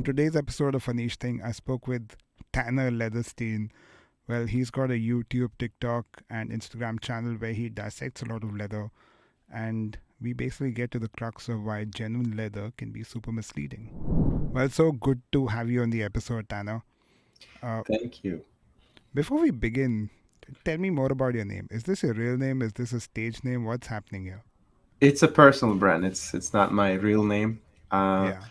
today's episode of Anish Thing, I spoke with Tanner Leatherstein. Well, he's got a YouTube, TikTok, and Instagram channel where he dissects a lot of leather, and we basically get to the crux of why genuine leather can be super misleading. Well, so good to have you on the episode, Tanner. Uh, Thank you. Before we begin, tell me more about your name. Is this your real name? Is this a stage name? What's happening here? It's a personal brand. It's not my real name. Uh, Yeah,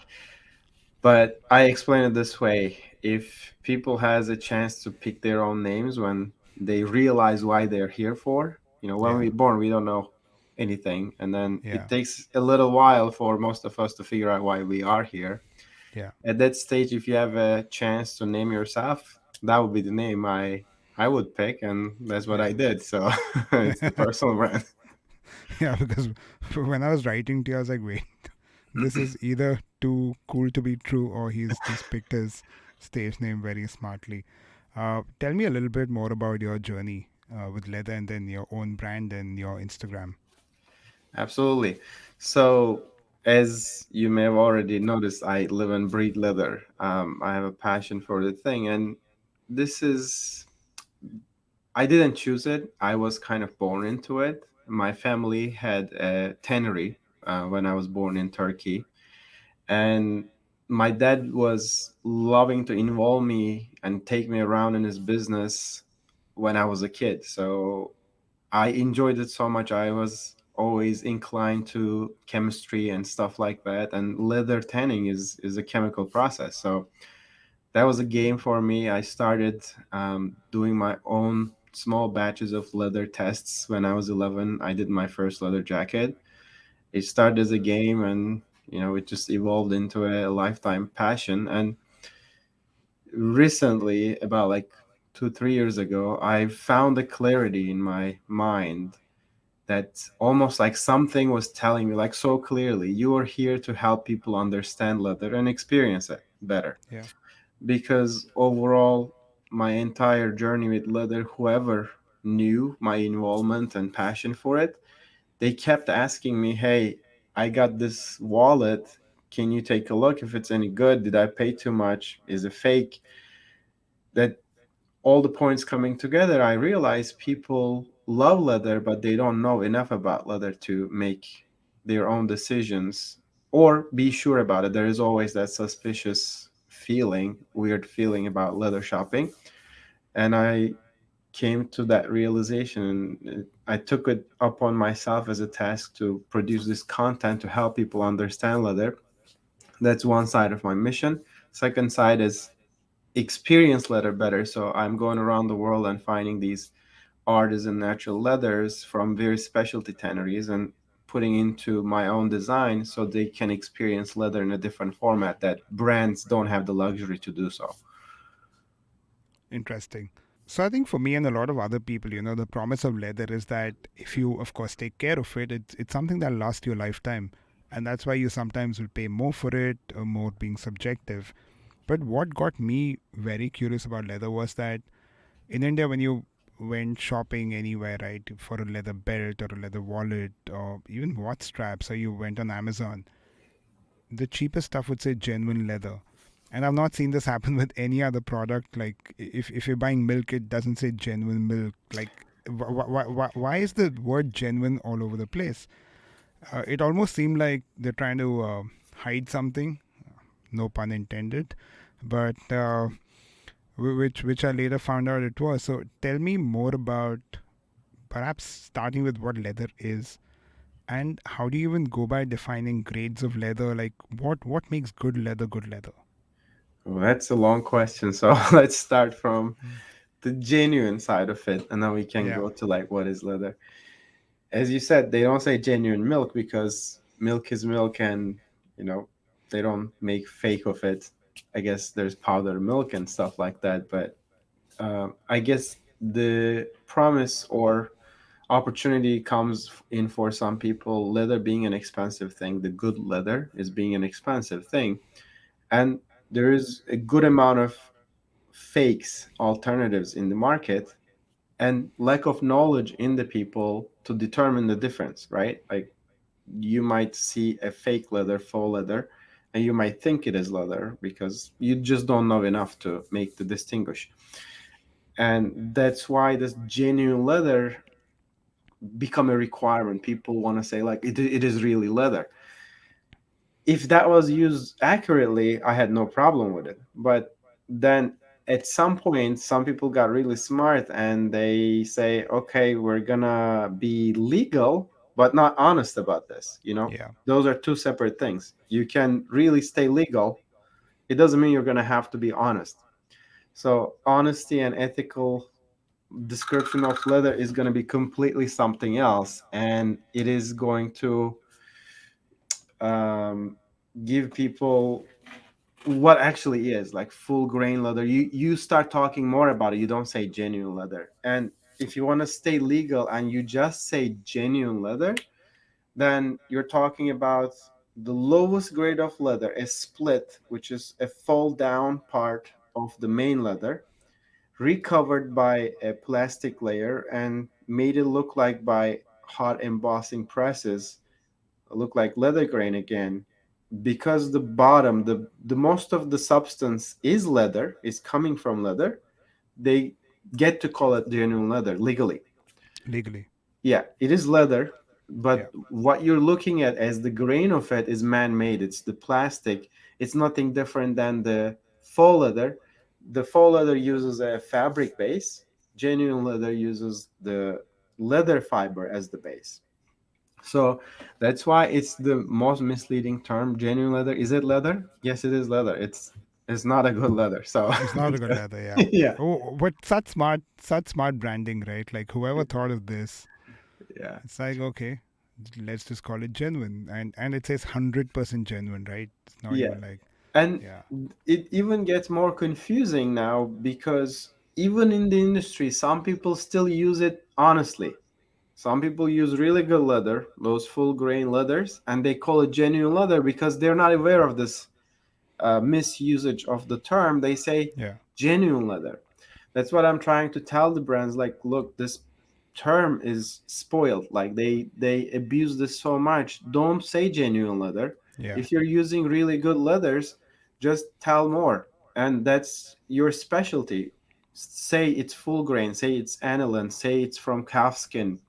but I explain it this way: if people has a chance to pick their own names when they realize why they're here for, when yeah, we're born, we don't know anything, and then it yeah, takes a little while for most of us to figure out why we are here. yeah. At that stage, if you have a chance to name yourself, that would be the name I would pick, and that's what I did. So it's the Yeah. personal brand. Yeah, because when I was writing to you, I was like, wait, this is either too cool to be true or he's just picked his stage name very smartly. Tell me a little bit more about your journey with leather and then your own brand and your Instagram. Absolutely. So, as you may have already noticed, I live and breathe leather. I have a passion for the thing, and this is, I didn't choose it. I was kind of born into it. My family had a tannery when I was born in Turkey, and my dad was loving to involve me and take me around in his business when I was a kid. So I enjoyed it so much. I was always inclined to chemistry and stuff like that. And leather tanning is a chemical process. So that was a game for me. I started doing my own small batches of leather tests when I was 11. I did my first leather jacket. It started as a game, and it just evolved into a lifetime passion. And recently, about like 2 3 years ago, I found a clarity in my mind that almost like something was telling me like so clearly, you are here to help people understand leather and experience it better. Yeah, Because overall, my entire journey with leather, whoever knew my involvement and passion for it, they kept asking me, hey, I got this wallet, can you take a look if it's any good? Did I pay too much? Is it fake? That all the points coming together, I realize people love leather, but they don't know enough about leather to make their own decisions or be sure about it. There is always that suspicious feeling, weird feeling about leather shopping. And I came to that realization, and I took it upon myself as a task to produce this content to help people understand leather. That's one side of my mission. Second side is experience leather better. So I'm going around the world and finding these artisan natural leathers from very specialty tanneries and putting into my own design so they can experience leather in a different format that brands don't have the luxury to do so. interesting. So I think for me and a lot of other people, the promise of leather is that if you, of course, take care of it, it's something that'll last you a lifetime. And that's why you sometimes will pay more for it, or more being subjective. But what got me very curious about leather was that in India, when you went shopping anywhere, right, for a leather belt or a leather wallet or even watch straps, or you went on Amazon, the cheapest stuff would say genuine leather. And I've not seen this happen with any other product. Like if you're buying milk, it doesn't say genuine milk. Like why is the word genuine all over the place? It almost seemed like they're trying to hide something. No pun intended, but which I later found out it was. So tell me more about perhaps starting with what leather is and how do you even go by defining grades of leather? Like what makes good leather good leather? Well, that's a long question. So let's start from the genuine side of it, and then we can Yeah, go to like what is leather. As you said, they don't say genuine milk because milk is milk, and you know they don't make fake of it. I guess there's powdered milk and stuff like that, but I guess the promise or opportunity comes in for some people. Leather being an expensive thing, the good leather is being an expensive thing, and there is a good amount of fakes alternatives in the market and lack of knowledge in the people to determine the difference, right? Like you might see a fake leather, faux leather, and you might think it is leather because you just don't know enough to make the distinguish. And that's why this genuine leather become a requirement. People want to say like it is really leather. If that was used accurately, I had no problem with it. But then at some point, some people got really smart and they say, okay, we're gonna be legal, but not honest about this. You know, Yeah. those are two separate things. You can really stay legal. It doesn't mean you're gonna have to be honest. So honesty and ethical description of leather is going to be completely something else, and it is going to um, give people what actually is like full grain leather. You start talking more about it. You don't say genuine leather. And if you want to stay legal and you just say genuine leather, then you're talking about the lowest grade of leather, a split, which is a fold down part of the main leather, recovered by a plastic layer and made it look like by hot embossing presses, look like leather grain again. Because the bottom, the most of the substance is leather, is coming from leather, they get to call it genuine leather legally. Legally. Yeah, it is leather, Yeah. but what you're looking at as the grain of it is man-made. It's the plastic. It's nothing different than the faux leather. The faux leather uses a fabric base. Genuine leather uses the leather fiber as the base. So that's why it's the most misleading term. Genuine leather. Is it leather? Yes, it is leather. It's not a good leather. So It's not a good leather, yeah. yeah, Oh, but such smart branding, right? Like whoever thought of this, yeah, it's like okay, let's just call it genuine, and it says 100% genuine, right? It's not yeah. even like And yeah, it even gets more confusing now because even in the industry, some people still use it honestly. Some people use really good leather, those full grain leathers, and they call it genuine leather because they're not aware of this misusage of the term. They say yeah, genuine leather. That's what I'm trying to tell the brands. Like, look, this term is spoiled. Like they abuse this so much. Don't say genuine leather. yeah. If you're using really good leathers, just tell more, and that's your specialty. Say it's full grain. Say it's aniline. Say it's from calf skin.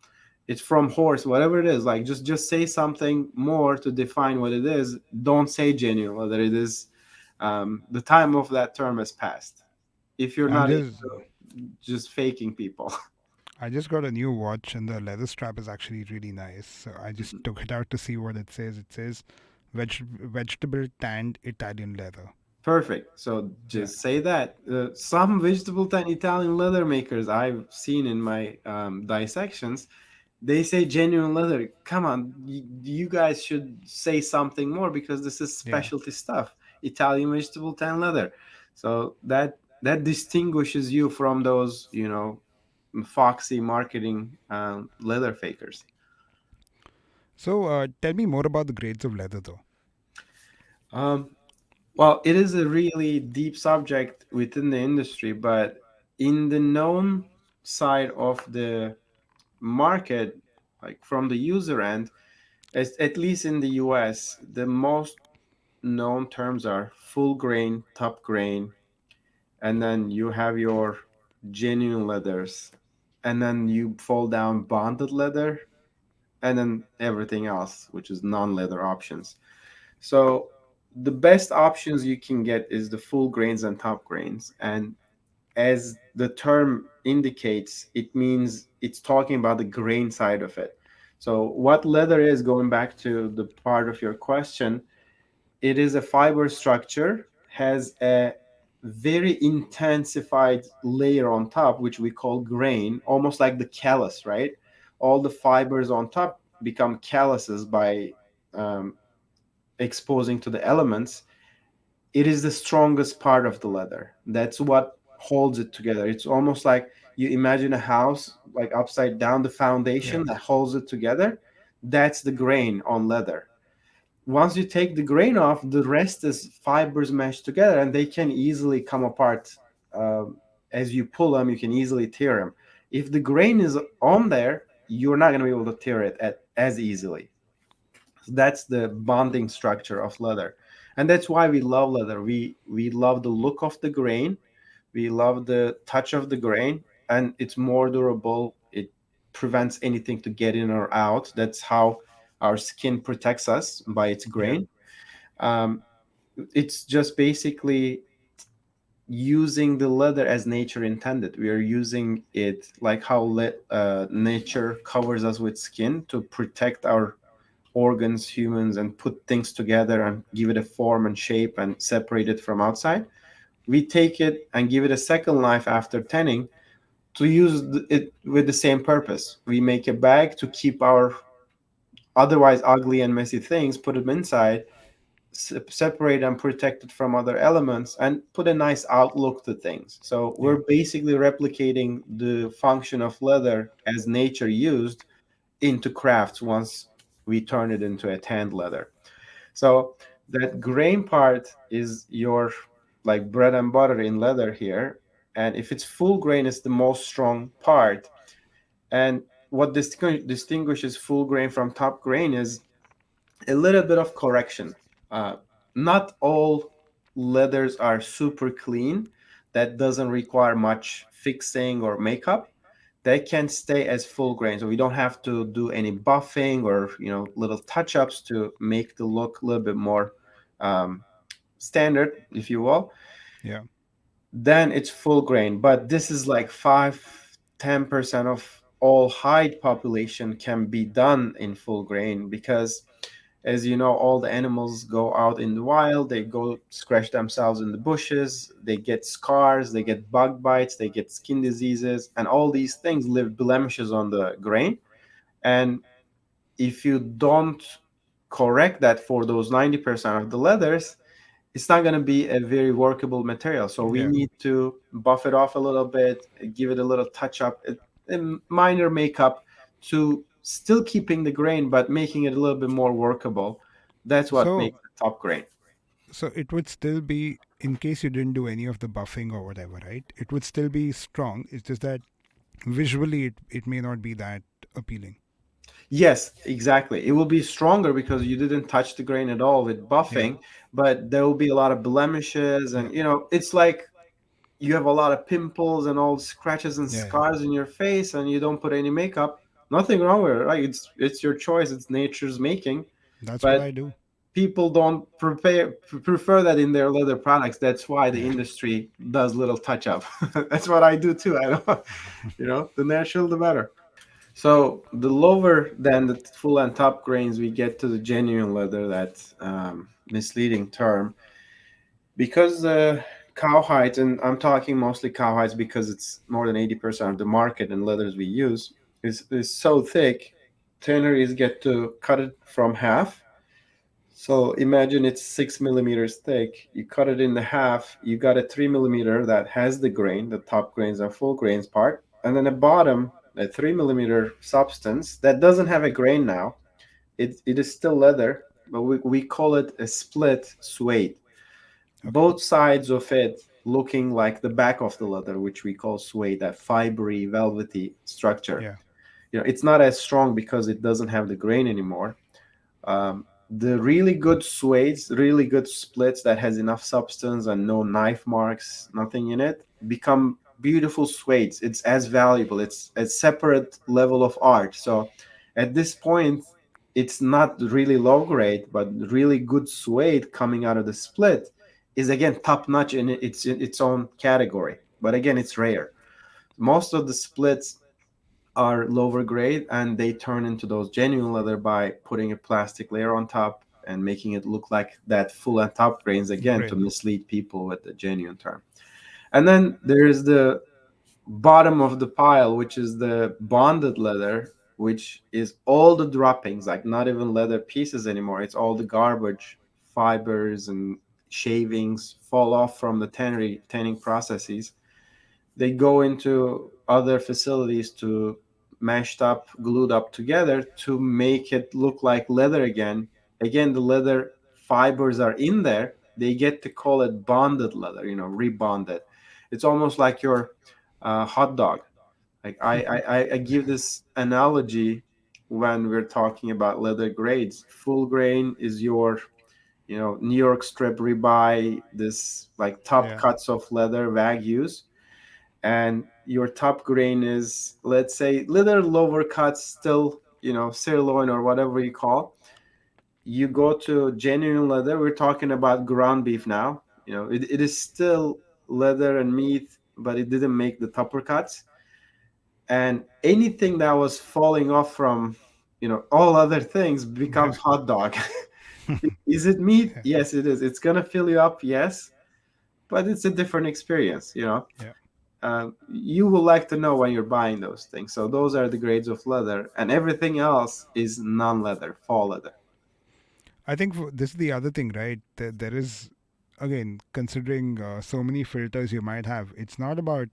It's from horse. Whatever it is, like just say something more to define what it is. Don't say genuine leather. It is the time of that term has passed. If you're I'm not just just faking people. I just got a new watch and the leather strap is actually really nice. So I just took it out to see what it says. It says vegetable tanned Italian leather. Perfect. So Yeah, just say that. Some vegetable tan Italian leather makers I've seen in my dissections, they say genuine leather. Come on, you guys should say something more because this is yeah. specialty stuff. Italian vegetable tan leather. So that distinguishes you from those, foxy marketing leather fakers. So tell me more about the grades of leather though. Um, Well, it is a really deep subject within the industry, but in the known side of the market, like from the user end, at least in the US, the most known terms are full grain, top grain, and then you have your genuine leathers, and then you fall down bonded leather, and then everything else, which is non-leather options. So the best options you can get is the full grains and top grains. And as the term indicates, it means it's talking about the grain side of it. So what leather is, going back to the part of your question, it is a fiber structure, has a very intensified layer on top, which we call grain, almost like the callus, right? All the fibers on top become calluses by um, exposing to the elements. It is the strongest part of the leather. That's what holds it together. It's almost like you imagine a house like upside down, the Yeah. foundation that holds it together. That's the grain on leather. Once you take the grain off, the rest is fibers meshed together, and they can easily come apart. As you pull them, you can easily tear them. If the grain is on there, you're not going to be able to tear it as easily. That's the bonding structure of leather. And that's why we love leather. We love the look of the grain, we love the touch of the grain, and it's more durable. It prevents anything to get in or out. That's how our skin protects us, by its Yeah. grain. um, it's just basically using the leather as nature intended. We are using it like how nature covers us with skin to protect our organs, humans, and put things together and give it a form and shape and separate it from outside. We take it and give it a second life after tanning to use it with the same purpose. We make a bag to keep our otherwise ugly and messy things, put them inside, separate and protect it from other elements, and put a nice outlook to things. So Yeah. we're basically replicating the function of leather as nature used into crafts once we turn it into a tanned leather. So that grain part is your like bread and butter in leather here. And if it's full grain, it's the most strong part. And what distinguishes full grain from top grain is a little bit of correction. Uh, Not all leathers are super clean. That doesn't require much fixing or makeup. They can stay as full grain, so we don't have to do any buffing or little touch ups to make the look a little bit more um, standard, if you will. Yeah. Then it's full grain. But this is like 5-10% of all hide population can be done in full grain, because as you know, all the animals go out in the wild, they go scratch themselves in the bushes, they get scars, they get bug bites, they get skin diseases, and all these things leave blemishes on the grain. And if you don't correct that for those 90% of the leathers, it's not going to be a very workable material. So we Yeah. need to buff it off a little bit, give it a little touch up, a minor makeup to still keeping the grain, but making it a little bit more workable. That's what So makes the top grain. so it would still be, in case you didn't do any of the buffing or whatever, right? It would still be strong. It's just that visually it may not be that appealing. Yes, exactly. It will be stronger because you didn't touch the grain at all with Yeah. buffing, but there will be a lot of blemishes, Yeah. and it's like you have a lot of pimples and all scratches and Yeah. Yeah. scars in your face and you don't put any makeup. Nothing wrong with it, right? It's your choice, it's nature's making. That's what But I do. people don't prefer that in their leather products. That's why the Yeah. industry does little touch up. That's what I do too. I don't, the natural the better. So the lower than the full and top grains, we get to the genuine leather, that misleading term, because cowhide, and I'm talking mostly cowhides because it's more than 80% of the market and leathers we use, is so thick, tanneries get to cut it from half. So imagine it's 6 millimeters thick. You cut it in the half, you got a 3 millimeter that has the grain, the top grains and full grains part, and then a bottom, a 3 millimeter substance that doesn't have a grain now. It is still leather, but we call it a split suede, Okay. both sides of it looking like the back of the leather, which we call suede, that fibery, velvety structure. Yeah. It's not as strong because it doesn't have the grain anymore. The really good suedes, really good splits that has enough substance and no knife marks, nothing in it, become beautiful suedes. It's as valuable. It's a separate level of art. So at this point, it's not really low grade, but really good suede coming out of the split is again top notch in its own category. But again, it's rare. Most of the splits are lower grade and they turn into those genuine leather by putting a plastic layer on top and making it look like that full and top grains again to Great. mislead people with the genuine term. And then there's the bottom of the pile, which is the bonded leather, which is all the droppings, like not even leather pieces anymore. It's all the garbage, fibers and shavings fall off from the tanning processes. They go into other facilities to mashed up, glued up together to make it look like leather again. Again, the leather fibers are in there. They get to call it bonded leather, rebonded. It's almost like your hot dog. Like I give this analogy when we're talking about leather grades. Full grain is your New York strip ribeye, this like top Yeah. cuts of leather, wagyus, and your top grain is, let's say, little lower cuts, still, sirloin or whatever you call. You go to genuine leather, we're talking about ground beef now. It is still leather and meat, but it didn't make the topper cuts. And anything that was falling off from, all other things becomes Yeah. hot dog. Is it meat? Yeah. Yes, it is. It's gonna fill you up, yes, but it's a different experience. Yeah. You will like to know when you're buying those things. So those are the grades of leather, and everything else is non-leather, fall leather. I think this is the other thing, right? There is, again, considering so many filters you might have, it's not about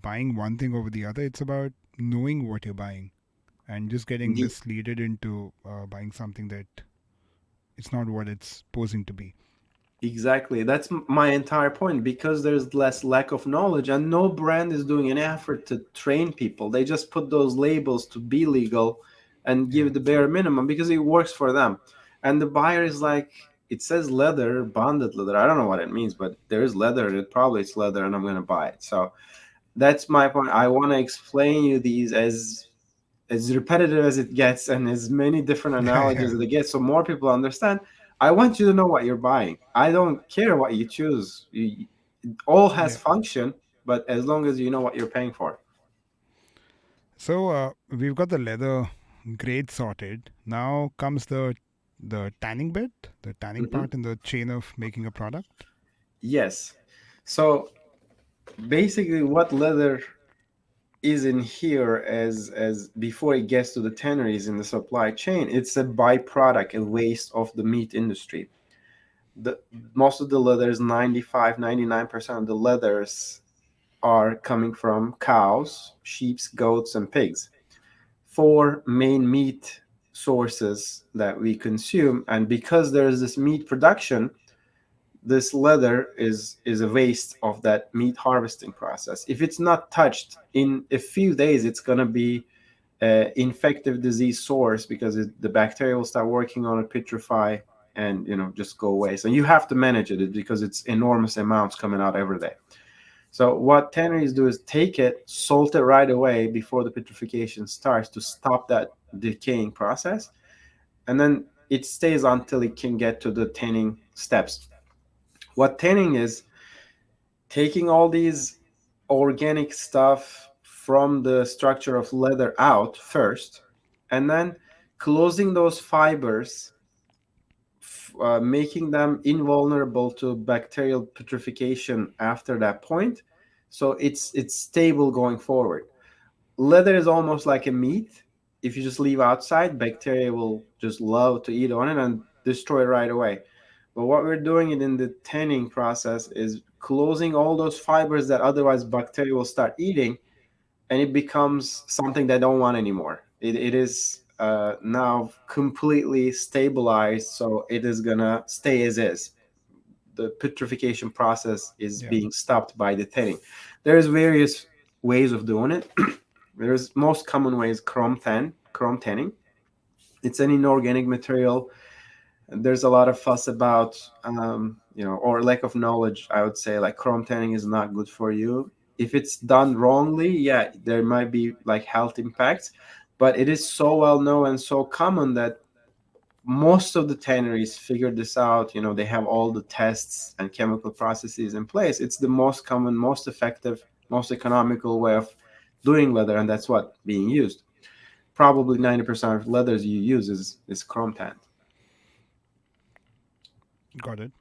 buying one thing over the other. It's about knowing what you're buying and just getting Indeed. misleaded into buying something that it's not what it's posing to be. Exactly. That's my entire point, because there's less lack of knowledge and no brand is doing an effort to train people. They just put those labels to be legal and Yeah. give the bare minimum because it works for them. And the buyer is like, it says leather, bonded leather. I don't know what it means, but there is leather. It probably it's leather and I'm going to buy it. So that's my point. I want to explain you these as repetitive as it gets and as many different Yeah. Yeah. analogies as it gets so more people understand. I want you to know what you're buying. I don't care what you choose. It all has Yeah. function, but as long as you know what you're paying for. So we've got the leather grade sorted. Now comes the tanning bit, the tanning Hmm. part in the chain of making a product. Yes. So basically, what leather is in here, as before it gets to the tanneries in the supply chain, it's a byproduct, a waste of the meat industry. The most of the leathers, 95, 99% of the leathers are coming from cows, sheep, goats, and pigs. Four main meat sources that we consume, and because there is this meat production, this leather is a waste of that meat harvesting process. If it's not touched in a few days, it's going to be infective disease source, because the bacteria will start working on it, petrify, and just go away. So you have to manage it because it's enormous amounts coming out every day. So what tanneries do is take it, salt it right away before the petrification starts to stop that decaying process, and then it stays until it can get to the tanning steps. What tanning is, taking all these organic stuff from the structure of leather out first, and then closing those fibers, making them invulnerable to bacterial putrefaction after that point, so it's stable going forward. Leather is almost like a meat. If you just leave outside, bacteria will just love to eat on it and destroy it right away. But what we're doing in the tanning process is closing all those fibers that otherwise bacteria will start eating, and it becomes something they don't want anymore. It is now completely stabilized, so it is gonna stay as is. The putrefaction process is Yeah. being stopped by the tanning. There's various ways of doing it. There's most common way is chrome tanning. It's an inorganic material. There's a lot of fuss about, or lack of knowledge. I would say like chrome tanning is not good for you. If it's done wrongly, yeah, there might be like health impacts, but it is so well known and so common that most of the tanneries figured this out. They have all the tests and chemical processes in place. It's the most common, most effective, most economical way of doing leather, and that's what being used. Probably 90% of leathers you use is chrome tanned. Got it.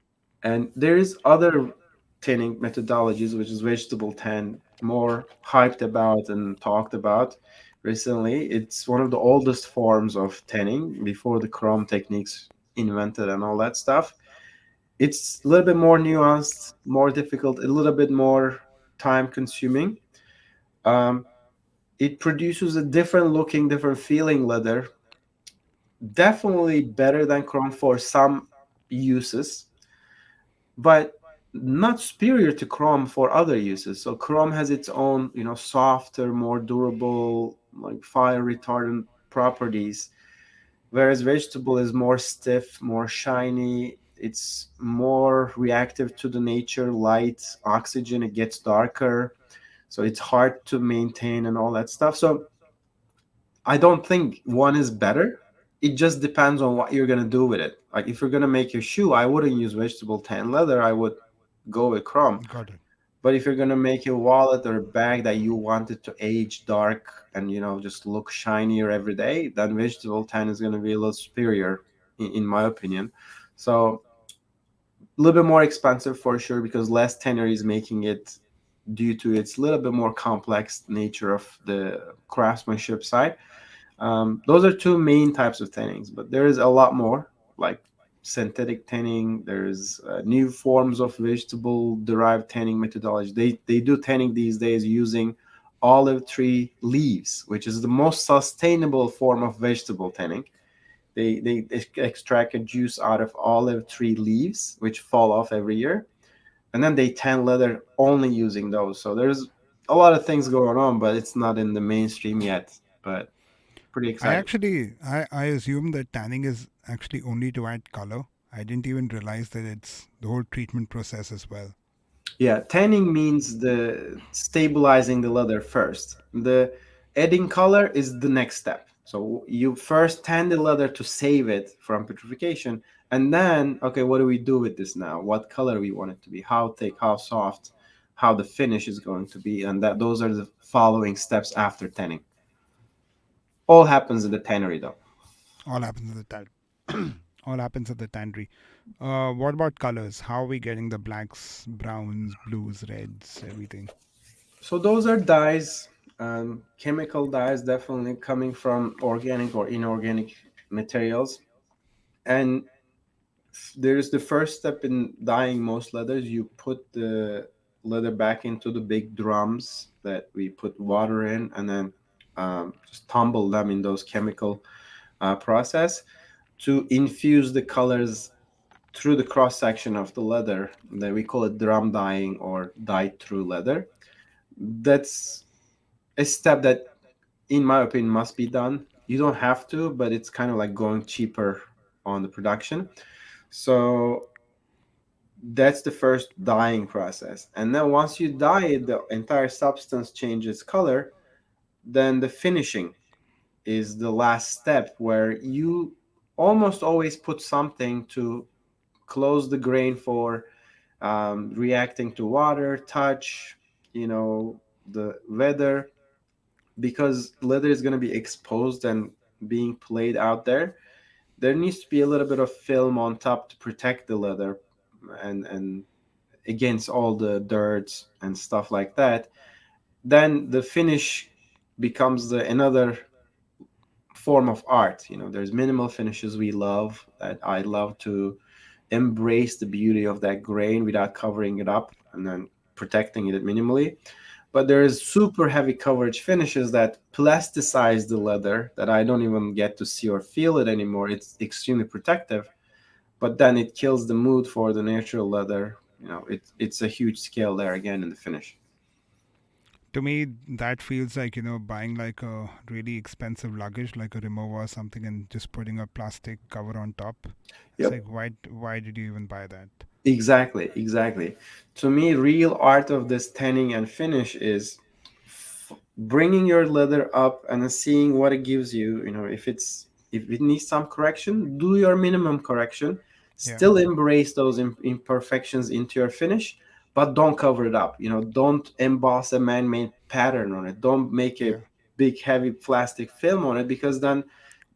And there is other tanning methodologies, which is vegetable tan, more hyped about and talked about recently. It's one of the oldest forms of tanning before the chrome techniques invented and all that stuff. It's a little bit more nuanced, more difficult, a little bit more time consuming. Um, it produces a different looking, different feeling leather. Definitely better than chrome for some uses, but not superior to chrome for other uses. So chrome has its own, softer, more durable, like fire retardant properties, whereas vegetable is more stiff, more shiny. It's more reactive to the nature, light, oxygen. It gets darker, so it's hard to maintain and all that stuff. So I don't think one is better. It just depends on what you're gonna do with it. Like if you're gonna make a shoe, I wouldn't use vegetable tan leather. I would go with chrome. Got it. But if you're gonna make a wallet or a bag that you want it to age dark and just look shinier every day, then vegetable tan is gonna be a little superior, in my opinion. So a little bit more expensive for sure because less tannery is making it due to its little bit more complex nature of the craftsmanship side. Those are two main types of tannings, but there is a lot more, like synthetic tanning. There's new forms of vegetable derived tanning methodology. They do tanning these days using olive tree leaves, which is the most sustainable form of vegetable tanning. They extract a juice out of olive tree leaves, which fall off every year, and then they tan leather only using those. So there's a lot of things going on, but it's not in the mainstream yet. But pretty exciting. I assume that tanning is actually only to add color. I didn't even realize that it's the whole treatment process as well. Yeah, tanning means the stabilizing the leather first. The adding color is the next step. So you first tan the leather to save it from putrefaction, and then okay, what do we do with this now? What color we want it to be? How thick? How soft? How the finish is going to be? And that those are the following steps after tanning. All happens in the tannery though. All happens at the all happens at the tannery. What about colors? How are we getting the blacks, browns, blues, reds, everything? So those are dyes, chemical dyes, definitely coming from organic or inorganic materials. And there's the first step in dyeing most leathers. You put the leather back into the big drums that we put water in, and then just tumble them in those chemical process to infuse the colors through the cross section of the leather. That we call it drum dyeing or dyed through leather. That's a step that, in my opinion, must be done. You don't have to, but it's kind of like going cheaper on the production. So that's the first dyeing process. And then once you dye it, the entire substance changes color. Then the finishing is the last step where you almost always put something to close the grain for reacting to water, touch, the weather, because leather is going to be exposed and being played out there. There needs to be a little bit of film on top to protect the leather and against all the dirt and stuff like that. Then the finish becomes another form of art. There's minimal finishes we love, that I love to embrace the beauty of that grain without covering it up and then protecting it minimally. But there is super heavy coverage finishes that plasticize the leather that I don't even get to see or feel it anymore. It's extremely protective, but then it kills the mood for the natural leather. It's a huge scale there again in the finish. To me, that feels like, buying like a really expensive luggage, like a remover or something, and just putting a plastic cover on top. It's Yep. like, why did you even buy that? Exactly, exactly. To me, real art of this tanning and finish is bringing your leather up and then seeing what it gives you. If it needs some correction, do your minimum correction. Yeah, Still embrace those imperfections into your finish, but don't cover it up. Don't emboss a man-made pattern on it. Don't make a yeah. big heavy plastic film on it because then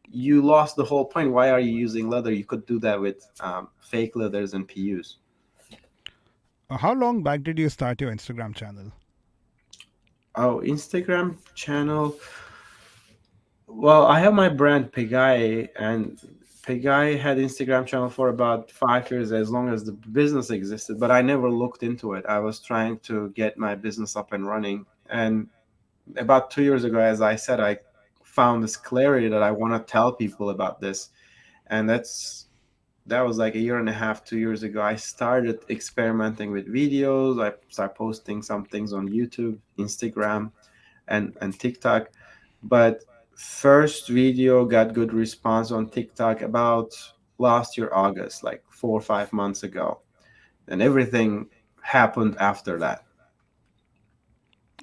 you lost the whole point. Why are you using leather? You could do that with fake leathers and PUs. How long back did you start your Instagram channel? Oh, Instagram channel. Well, I have my brand Pegai, and Pegai had Instagram channel for about 5 years, as long as the business existed. But I never looked into it. I was trying to get my business up and running, and about 2 years ago, as I said, I found this clarity that I want to tell people about this, and that was like a year and a half, 2 years ago. I started experimenting with videos. I started posting some things on YouTube, Instagram, and TikTok. But first video got good response on TikTok about last year August, like 4 or 5 months ago, and everything happened after that.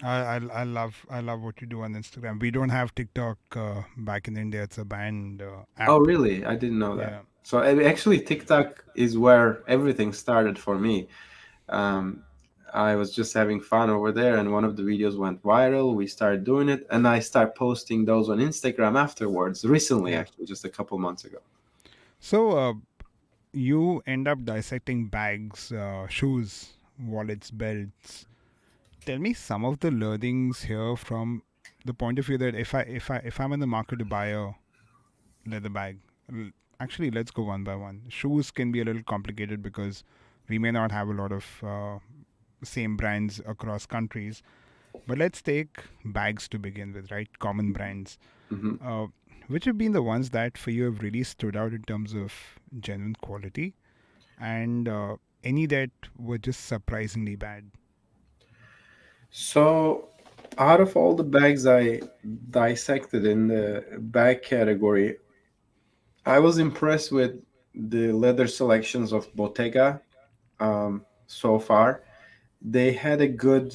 I love what you do on Instagram. We don't have TikTok back in India. It's a banned Oh, app. really? I didn't know that. Yeah. So actually, TikTok is where everything started for me. Um, I was just having fun over there, and one of the videos went viral. We started doing it, and I started posting those on Instagram afterwards, recently, Yeah. actually, just a couple months ago. So you end up dissecting bags, shoes, wallets, belts. Tell me some of the learnings here from the point of view that if I'm in the market to buy a leather bag, l- actually let's go one by one. Shoes can be a little complicated because we may not have a lot of same brands across countries. But let's take bags to begin with, right? Common brands. Hmm. Uh, which have been the ones that for you have really stood out in terms of genuine quality, and any that were just surprisingly bad? So, out of all the bags I dissected in the bag category, I was impressed with the leather selections of Bottega so far. They had a good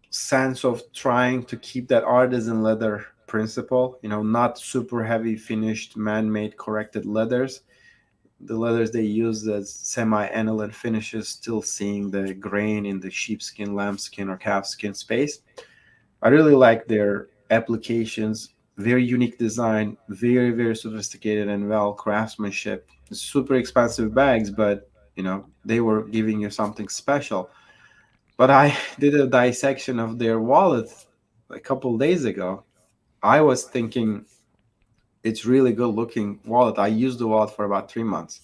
sense of trying to keep that artisan leather principle, not super heavy finished, man made corrected leathers. The leathers they use as semi aniline finishes, still seeing the grain in the sheepskin, lambskin, or calfskin space. I really like their applications, very unique design, very, very sophisticated and well craftsmanship. Super expensive bags, but they were giving you something special. But I did a dissection of their wallet a couple days ago. I was thinking it's really good looking wallet. I used the wallet for about 3 months,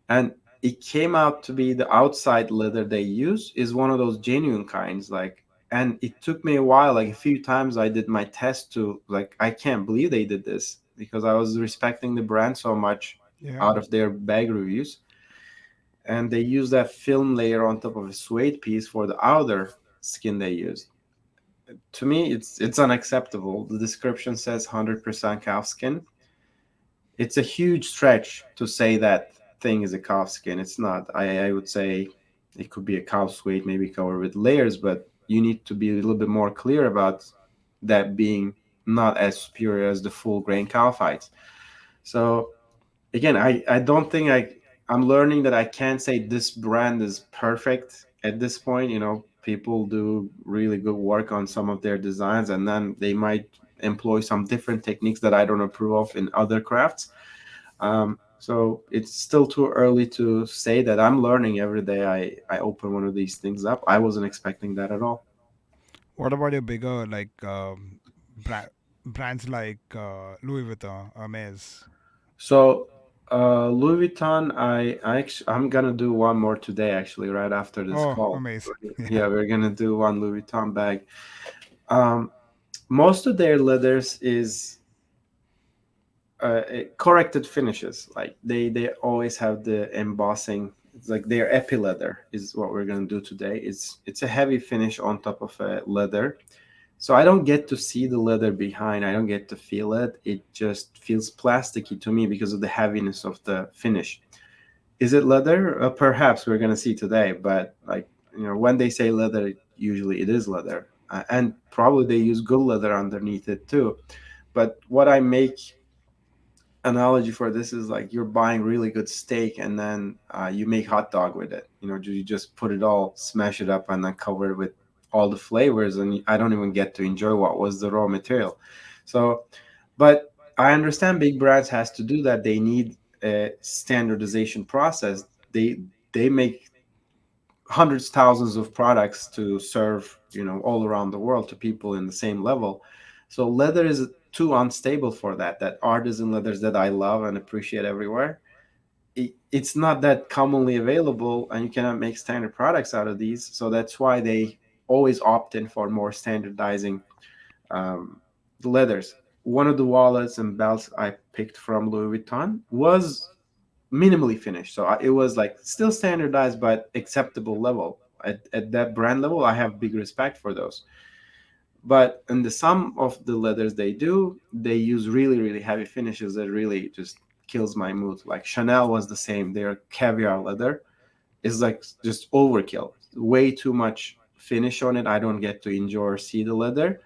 and it came out to be the outside leather they use is one of those genuine kinds. Like, and it took me a while. Like a few times, I did my test to like I can't believe they did this because I was respecting the brand so much Yeah. out of their bag reviews, and they use that film layer on top of a suede piece for the outer skin they use. To me it's unacceptable. The description says 100% calf skin. It's a huge stretch to say that thing is a calf skin. It's not. I would say it could be a calf suede, maybe covered with layers, but you need to be a little bit more clear about that being not as superior as the full grain calf hides. So again, I don't think I'm learning that I can't say this brand is perfect at this point. People do really good work on some of their designs, and then they might employ some different techniques that I don't approve of in other crafts. So it's still too early to say that. I'm learning every day I open one of these things up. I wasn't expecting that at all. What about your bigger like brands like Louis Vuitton, Hermes? So Louis Vuitton, I'm gonna do one more today actually, right after this Oh, call. Hermes. Yeah. Yeah, we're gonna do one Louis Vuitton bag. Um, Most of their leathers is corrected finishes. Like they always have the embossing. It's like their epi leather is what we're gonna do today. It's a heavy finish on top of a leather. So I don't get to see the leather behind. I don't get to feel it. It just feels plasticky to me because of the heaviness of the finish. Is it leather? Perhaps we're gonna see today. But like when they say leather, usually it is leather, and probably they use good leather underneath it too. But what I make analogy for this is like you're buying really good steak and then you make hot dog with it. You just put it all, smash it up, and then cover it with all the flavors, and I don't even get to enjoy what was the raw material. So, but I understand big brands has to do that. They need a standardization process. They make hundreds thousands of products to serve all around the world to people in the same level. So leather is too unstable for that artisan leathers that I love and appreciate everywhere. It's not that commonly available, and you cannot make standard products out of these. So that's why they always opt in for more standardizing um, the leathers. One of the wallets and belts I picked from Louis Vuitton was minimally finished. So it was like still standardized, but acceptable level. At that brand level, I have big respect for those. But in the some of the leathers they do, they use really, really heavy finishes that really just kills my mood. Like Chanel was the same. Their caviar leather is like just overkill. Way too much finish on it. I don't get to enjoy or see the leather.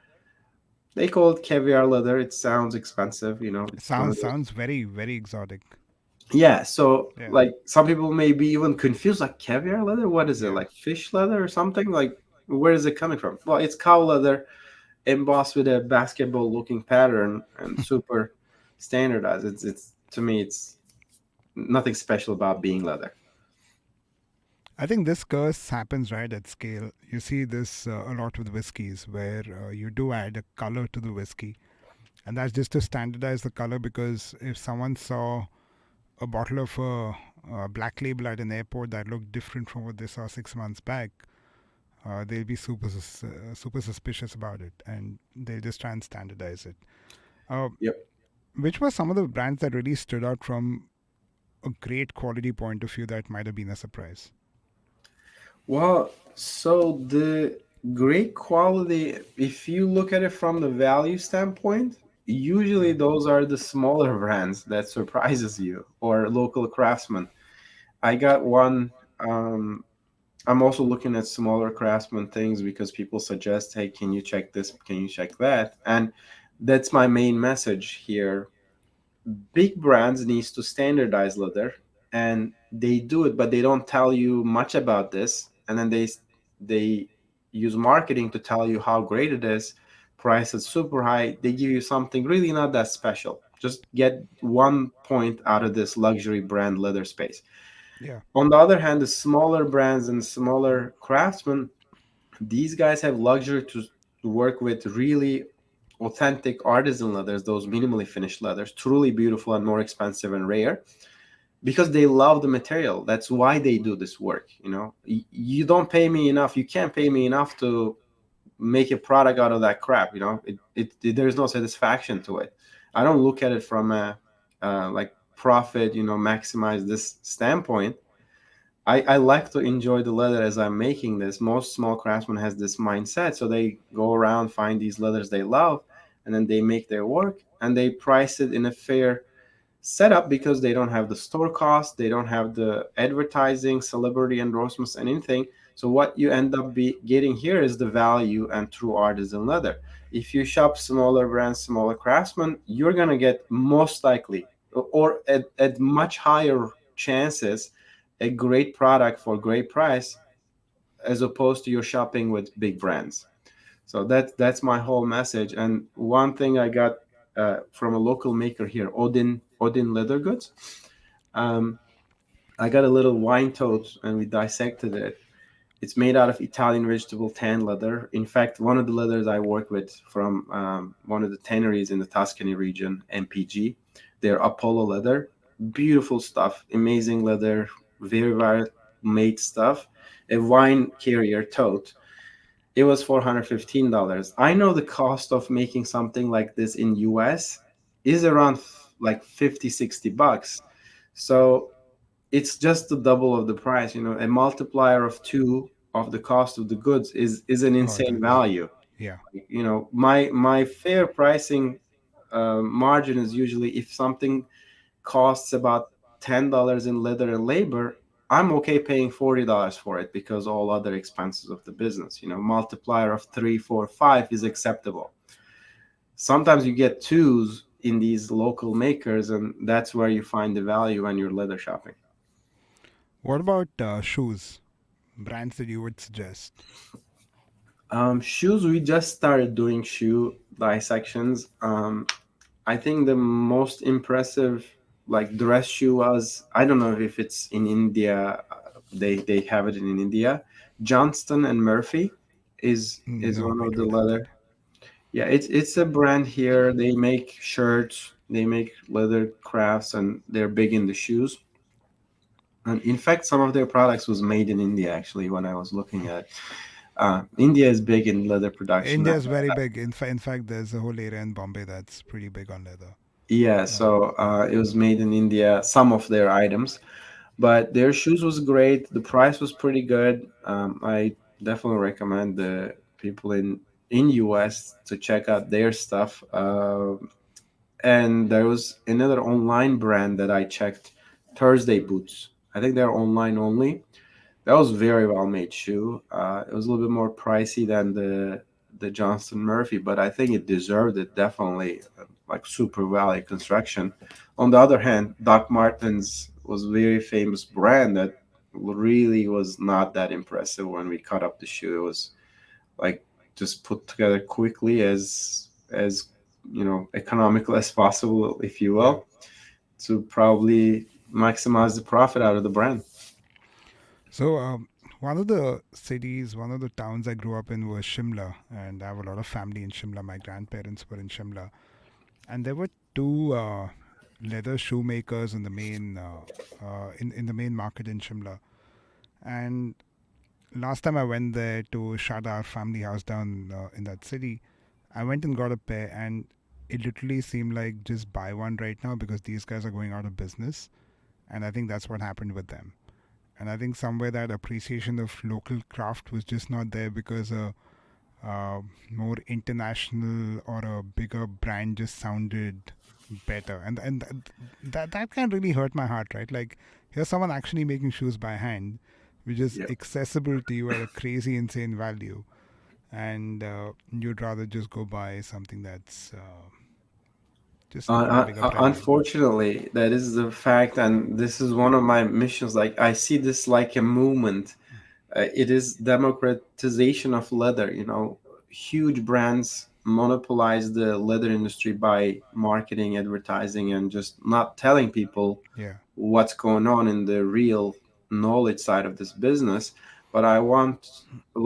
They call it caviar leather. It sounds expensive, you know. It's one of those. Sounds very very exotic. Yeah, so Yeah, like some people may be even confused, like caviar leather. What is it? yeah. Like fish leather or something? Like where is it coming from? Well, it's cow leather embossed with a basketball looking pattern and super standardized. It's to me, it's nothing special about being leather. I think this curse happens right at scale. You see this a lot with whiskeys, where you do add a color to the whiskey, and that's just to standardize the color. Because if someone saw a bottle of a black label at an airport that looked different from what they saw 6 months back, they'll be super suspicious about it, and they'll just try and standardize it. Uh, Yep. which were some of the brands that really stood out from a great quality point of view that might have been a surprise? Well, so the great quality, if you look at it from the value standpoint, usually Yeah. those are the smaller brands that surprises you or local craftsmen. I got one. I'm also looking at smaller craftsman things because people suggest, hey, can you check this? Can you check that? And that's my main message here. Big brands needs to standardize leather, and they do it, but they don't tell you much about this, and then they use marketing to tell you how great it is, price it super high. They give you something really not that special. Just get 1 point out of this luxury brand leather space. Yeah. On the other hand, the smaller brands and smaller craftsmen, these guys have luxury to work with really authentic artisan leathers, those minimally finished leathers, truly beautiful and more expensive and rare, because they love the material. That's why they do this work. You know, you don't pay me enough. You can't pay me enough to make a product out of that crap. You know, there's no satisfaction to it. I don't look at it from a like profit, you know, maximize this standpoint. I like to enjoy the leather as I'm making this. Most small craftsmen has this mindset, so they go around find these leathers they love, and then they make their work and they price it in a fair setup because they don't have the store cost, they don't have the advertising, celebrity endorsements, anything. So what you end up getting here is the value and true artisan leather. If you shop smaller brands, smaller craftsmen, you're gonna get most likely or at much higher chances a great product for great price as opposed to your shopping with big brands. So that's my whole message. And one thing I got from a local maker here, Odin Leather Goods. Um, I got a little wine tote and we dissected it. It's made out of Italian vegetable tan leather. In fact, one of the leathers I work with from one of the tanneries in the Tuscany region, MPG, they're Apollo leather. Beautiful stuff, amazing leather, very well made stuff. A wine carrier tote. It was $415. I know the cost of making something like this in US is around like 50, $60. So it's just the double of the price. You know, a multiplier of two of the cost of the goods is an Oh, insane that's value. yeah. You know, my fair pricing margin is usually if something costs about $10 in leather and labor, I'm okay paying $40 for it because all other expenses of the business, you know, multiplier of three, four, five is acceptable. Sometimes you get twos in these local makers, and that's where you find the value when you're leather shopping. What about shoes? Brands that you would suggest? Shoes, we just started doing shoe dissections. I think the most impressive like dress shoe was, I don't know if it's in India. They have it in India. Johnston and Murphy is No, one we of the don't have that. leather. Yeah, it's a brand here. They make shirts, they make leather crafts, and they're big in the shoes. And in fact, some of their products was made in India. Actually, when I was looking at, India is big in leather production. India is very big. In fact, there's a whole area in Bombay that's pretty big on leather. Yeah, Uh, so yeah. it was made in India. Some of their items, but their shoes was great. The price was pretty good. I definitely recommend the people in US to check out their stuff. And there was another online brand that I checked, Thursday Boots. I think they're online only. That was very well made shoe. It was a little bit more pricey than the Johnston Murphy, but I think it deserved it definitely. Like Super Valley construction. On the other hand, Doc Martens was a very famous brand that really was not that impressive when we cut up the shoe. It was like just put together quickly as economical as possible, if you Yeah. will, to probably maximize the profit out of the brand. So, one of the cities, one of the towns I grew up in was Shimla, and I have a lot of family in Shimla. My grandparents were in Shimla, and there were two leather shoemakers in the main in the main market in Shimla. And last time I went there to shut our family house down in that city, I went and got a pair, and it literally seemed like just buy one right now because these guys are going out of business, and I think that's what happened with them. And I think somewhere that appreciation of local craft was just not there because a more international or a bigger brand just sounded better, and that can really hurt my heart, right? Like, here's someone actually making shoes by hand, which is Yeah. accessible to you at a crazy insane value, and you'd rather just go buy something that's just got a bigger brand. Unfortunately, that is the fact, and this is one of my missions. Like I see this like a movement. It is democratization of leather. Huge brands monopolize the leather industry by marketing, advertising, and just not telling people Yeah, what's going on in the real knowledge side of this business. But well,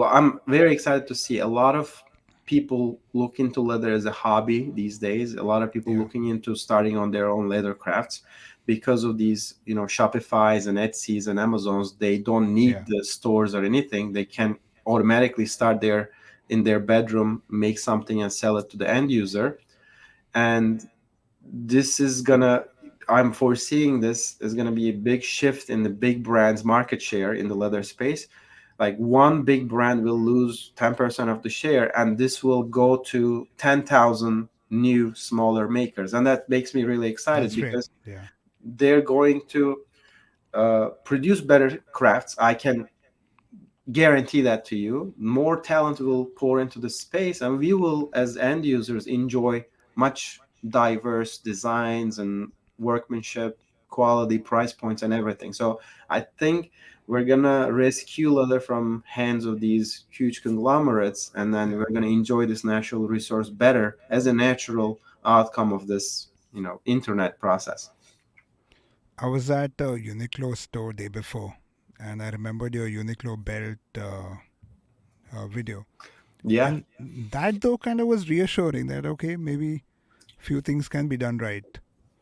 I'm very excited to see a lot of people look into leather as a hobby these days. A lot of people yeah, looking into starting on their own leather crafts because of these, Shopify's and Etsy's and Amazons. They don't need yeah. the stores or anything. They can automatically start there in their bedroom, make something and sell it to the end user. And this is gonna I'm foreseeing this is gonna be a big shift in the big brands market share in the leather space. Like one big brand will lose 10% of the share, and this will go to 10,000 new smaller makers, and that makes me really excited That's great. because Yeah, they're going to produce better crafts. I can guarantee that to you. More talent will pour into the space, and we will, as end users, enjoy much diverse designs and workmanship, quality, price points, and everything. So I think we're gonna rescue leather from hands of these huge conglomerates, and then yeah. we're gonna enjoy this natural resource better as a natural outcome of this, internet process. I was at a Uniqlo store day before, and I remembered your Uniqlo belt video. Yeah. And that though kind of was reassuring that okay, maybe few things can be done right.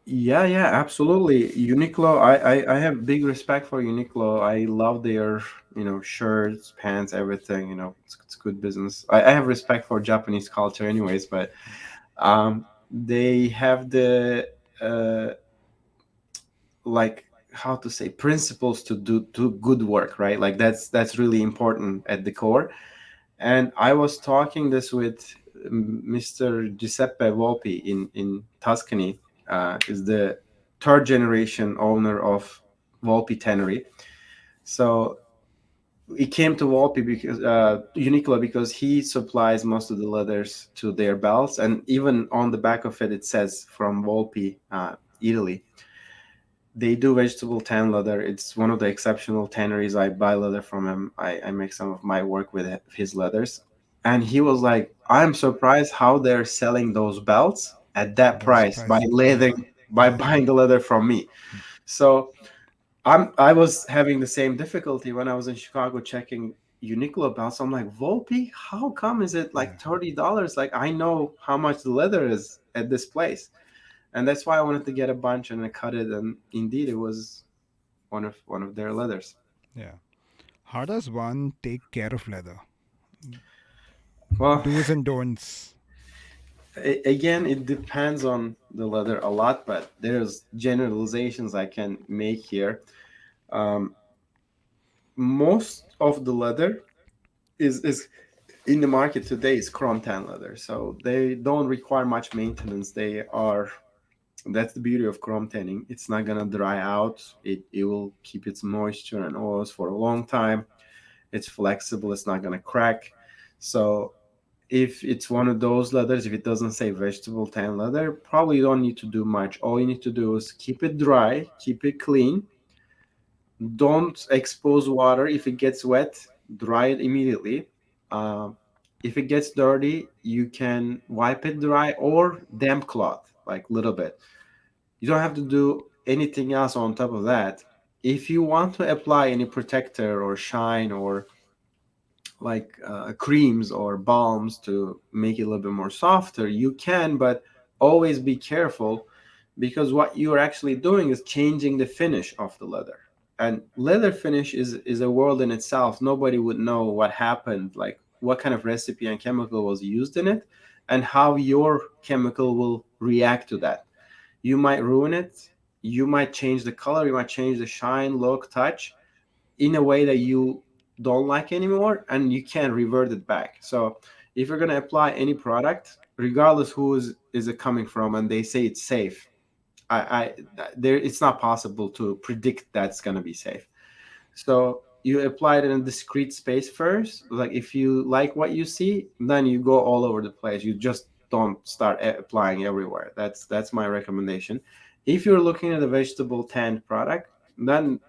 Yeah, yeah, absolutely. Uniqlo, I have big respect for Uniqlo. I love their, shirts, pants, everything. It's good business. I have respect for Japanese culture, anyways, but they have the like how to say principles to do good work, right? Like that's really important at the core. And I was talking this with Mr. Giuseppe Volpi in Tuscany. Is the third generation owner of Volpi Tannery. So he came to Volpi because Uniqlo because he supplies most of the leathers to their belts, and even on the back of it, it says from Volpi, Italy. They do vegetable tan leather. It's one of the exceptional tanneries. I buy leather from him. I make some of my work with his leathers. And he was like, I'm surprised how they're selling those belts at that Those price by prices, yeah, leather by yeah, buying the leather from me. So I was having the same difficulty when I was in Chicago checking Uniqlo belts. I'm like, Volpe, how come is it yeah, like $30? Like I know how much the leather is at this place. And that's why I wanted to get a bunch and I cut it, and indeed it was one of their leathers. yeah. How does one take care of leather? Well, Do's and don'ts. again, it depends on the leather a lot, but there's generalizations I can make here. Um, Most of the leather is in the market today is chrome tan leather, so they don't require much maintenance. They are That's the beauty of chrome tanning. It's not gonna dry out. It will keep its moisture and oils for a long time. It's flexible. It's not gonna crack. So if it's one of those leathers, if it doesn't say vegetable tan leather, probably you don't need to do much. All you need to do is keep it dry, keep it clean. Don't expose water. If it gets wet, dry it immediately. Um, if it gets dirty, you can wipe it dry or damp cloth, like little bit. You don't have to do anything else on top of that. If you want to apply any protector or shine or like creams or balms to make it a little bit more softer, you can, but always be careful because what you're actually doing is changing the finish of the leather. And leather finish is a world in itself. Nobody would know what happened, like what kind of recipe and chemical was used in it, and how your chemical will react to that. You might ruin it. You might change the color. You might change the shine, look, touch in a way that you don't like anymore, and you can't revert it back. So if you're going to apply any product, regardless who is it coming from, and they say it's safe, I there it's not possible to predict that's going to be safe. So you apply it in a discrete space first. Like if you like what you see, then you go all over the place. You just don't start applying everywhere. That's my recommendation. If you're looking at a vegetable tan product, then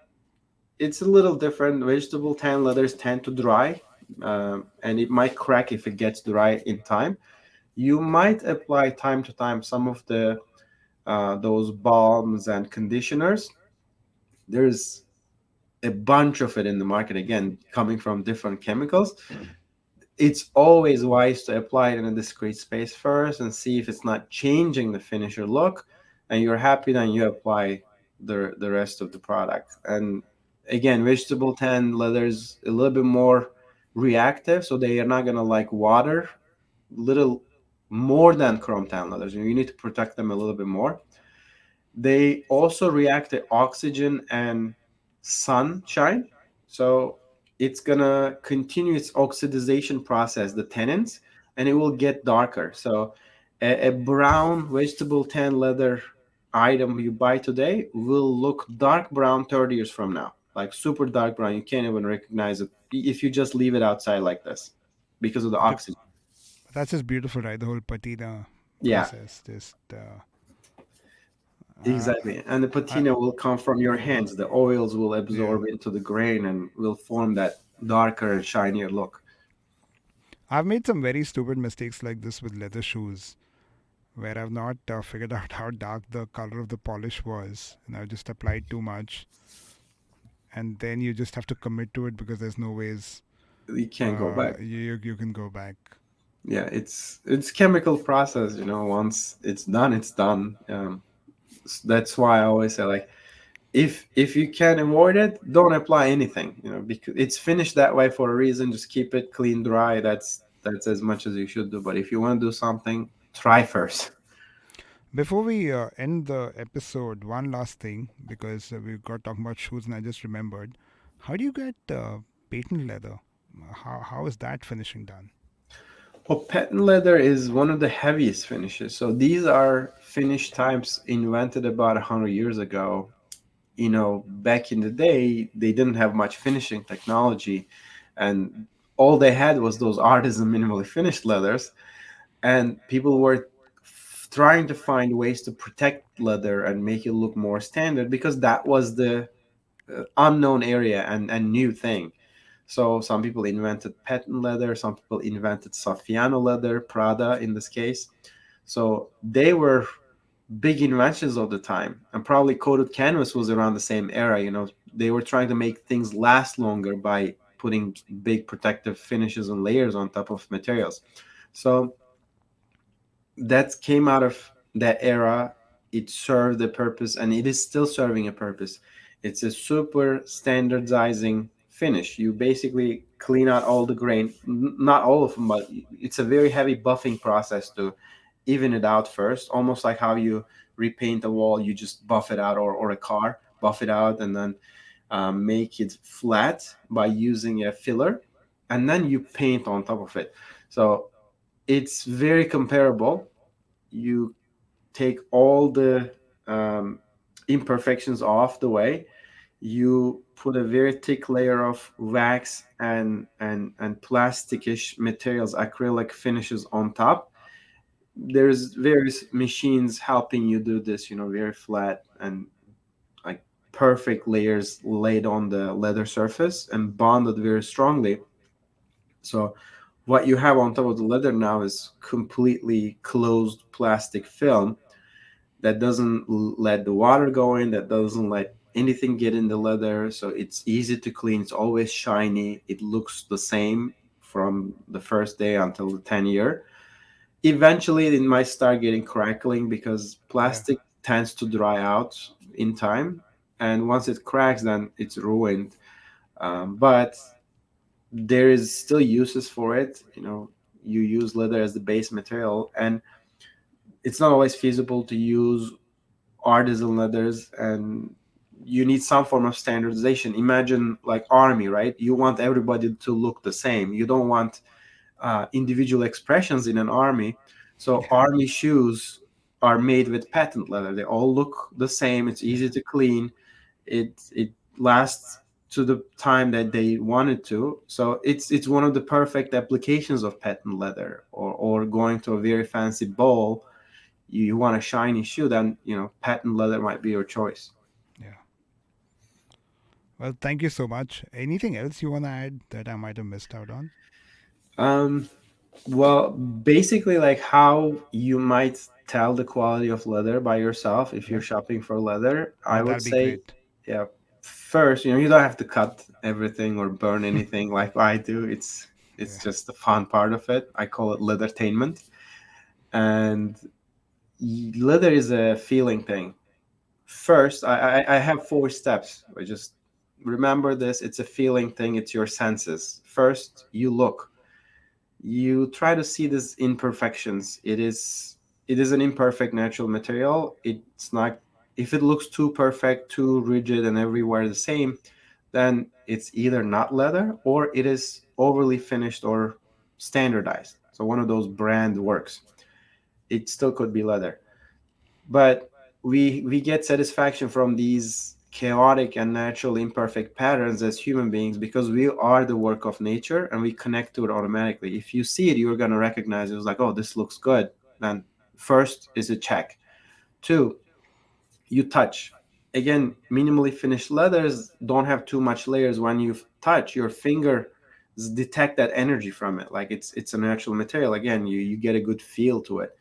it's a little different. Vegetable tan leathers tend to dry, and it might crack if it gets dry in time. You might apply time to time some of the those balms and conditioners. There's a bunch of it in the market, again, coming from different chemicals. It's always wise to apply it in a discrete space first and see if it's not changing the finisher look, and you're happy, then you apply the rest of the product. And again, vegetable tan leathers a little bit more reactive, so they are not gonna like water little more than chrome tan leathers. You need to protect them a little bit more. They also react to oxygen and sunshine. So it's gonna continue its oxidization process, the tannins, and it will get darker. So a brown vegetable tan leather item you buy today will look dark brown 30 years from now, like super dark brown. You can't even recognize it if you just leave it outside like this because of the But oxygen. that's just beautiful, right? The whole patina Yeah, process. Just uh, exactly. And the I, patina will come from your hands. The oils will yeah, absorb into the grain and will form that darker and shinier look. I've made some very stupid mistakes like this with leather shoes, where I've not figured out how dark the color of the polish was, and I've just applied too much, and then you just have to commit to it because there's no ways You can't go back. you can go back. Yeah, it's chemical process. Once it's done, it's done. That's why I always say, like, if you can avoid it, don't apply anything. Because it's finished that way for a reason. Just keep it clean, dry. That's as much as you should do. But if you want to do something, try first. Before we end the episode, one last thing because we've got talking about shoes, and I just remembered, how do you get patent leather? How is that finishing done? Well, patent leather is one of the heaviest finishes. So these are finish types invented about 100 years ago. Back in the day, they didn't have much finishing technology, and all they had was those artisan minimally finished leathers. And people were trying to find ways to protect leather and make it look more standard because that was the unknown area and new thing. So some people invented patent leather, some people invented Saffiano leather, Prada in this case. So they were big inventions of the time. And probably coated canvas was around the same era. They were trying to make things last longer by putting big protective finishes and layers on top of materials. So that came out of that era. It served a purpose, and it is still serving a purpose. It's a super standardizing finish. You basically clean out all the grain, not all of them, but it's a very heavy buffing process to even it out first, almost like how you repaint a wall. You just buff it out, or a car, buff it out, and then make it flat by using a filler, and then you paint on top of it. So it's very comparable. You take all the um, imperfections off the way, you put a very thick layer of wax and plasticish materials, acrylic finishes on top. There's various machines helping you do this, very flat and like perfect layers laid on the leather surface and bonded very strongly. So what you have on top of the leather now is completely closed plastic film that doesn't let the water go in, that doesn't let anything get in the leather. So it's easy to clean. It's always shiny. It looks the same from the first day until the 10 year. Eventually, it might start getting crackling because Yeah. plastic tends to dry out in time. And once it cracks, then it's ruined. But there is still uses for it. You use leather as the base material, and it's not always feasible to use artisan leathers, and you need some form of standardization. Imagine like army, right? You want everybody to look the same. You don't want individual expressions in an army. So Yeah. army shoes are made with patent leather. They all look the same. It's Yeah. easy to clean. It lasts to the time that they want it to. So it's one of the perfect applications of patent leather. Or going to a very fancy ball, you want a shiny shoe, then patent leather might be your choice. Yeah. Well, thank you so much. Anything else you want to add that I might have missed out on? um well, basically, like how you might tell the quality of leather by yourself if you're Yep. shopping for leather, I would That'll be say, great. yeah, first, you don't have to cut everything or burn anything like I do. It's Yeah. just the fun part of it. I call it leathertainment. And leather is a feeling thing. First, I have four steps. I just remember this. It's a feeling thing. It's your senses. First, you look. You try to see these imperfections. It is an imperfect natural material. It's not, if it looks too perfect, too rigid, and everywhere the same, then it's either not leather or it is overly finished or standardized. So one of those brand works. It still could be leather, but we get satisfaction from these chaotic and natural imperfect patterns as human beings because we are the work of nature and we connect to it automatically. If you see it, you're going to recognize it. It's like, oh, this looks good. Then first is a check. Two, you touch. Again, minimally finished leathers don't have too much layers. When you touch, your finger detect that energy from it, like it's a natural material. Again, you get a good feel to it.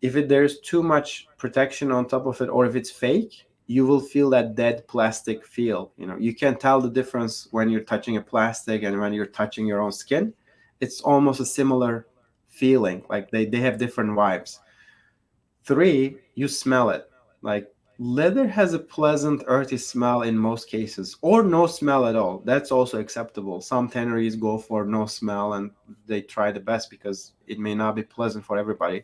If there's too much protection on top of it, or if it's fake, you will feel that dead plastic feel. You can tell the difference when you're touching a plastic and when you're touching your own skin. It's almost a similar feeling, like they have different vibes. Three, you smell it. Like leather has a pleasant earthy smell in most cases, or no smell at all. That's also acceptable. Some tanneries go for no smell and they try the best because it may not be pleasant for everybody.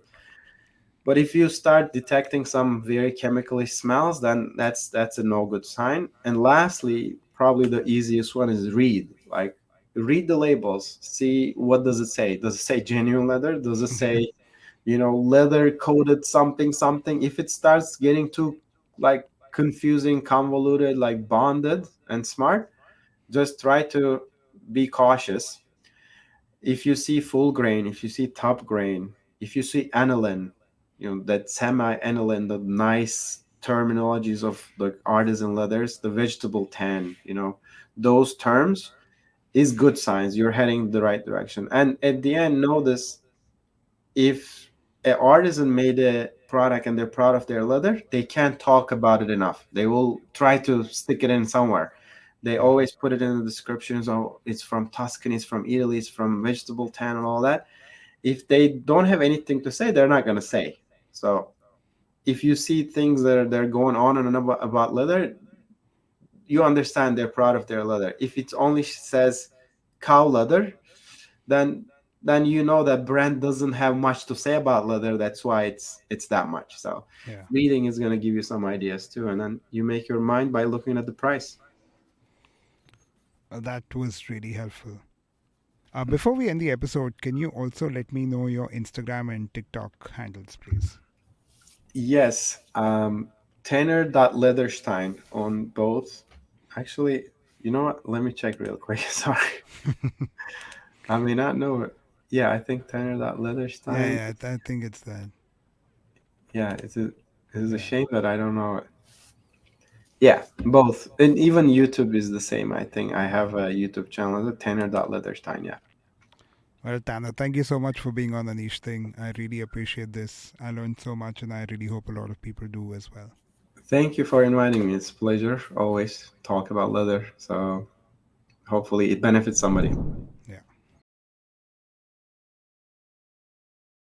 But if you start detecting some very chemically smells, then that's a no good sign. And lastly, probably the easiest one is read. Like read the labels, see what does it say. Does it say genuine leather? Does it Yeah. say, leather coated something something? If it starts getting too like confusing, convoluted, like bonded and smart, just try to be cautious. If you see full grain, if you see top grain, if you see aniline, that semi aniline, the nice terminologies of the artisan leathers, the vegetable tan, those terms is good signs. You're heading the right direction. And at the end, know this: if an artisan made a product and they're proud of their leather, they can't talk about it enough. They will try to stick it in somewhere. They Yeah. always put it in the descriptions. Oh, it's from Tuscany, it's from Italy, it's from vegetable tan and all that. If they don't have anything to say, they're not going to say. So if you see things that are they're going on and on about leather, you understand they're proud of their leather. If it only says cow leather, then you know that brand doesn't have much to say about leather. That's why it's that much. So Yeah. reading is going to give you some ideas too, and then you make your mind by looking at the price. That was really helpful. Before we end the episode, can you also let me know your Instagram and TikTok handles, please? Yes. Tanner.Leatherstein on both. Actually, you know what? Let me check real quick. Sorry. I may not know it. Yeah, I think Yeah, Tanner.Leatherstein. yeah, I think it's that. Yeah, it is a Yeah. shame that I don't know it. Yeah, both. And even YouTube is the same. I think I have a YouTube channel, Tanner.Leatherstein. Yeah. Well, Tanner, thank you so much for being on the niche thing. I really appreciate this. I learned so much, and I really hope a lot of people do as well. Thank you for inviting me. It's a pleasure. Always talk about leather. So hopefully it benefits somebody.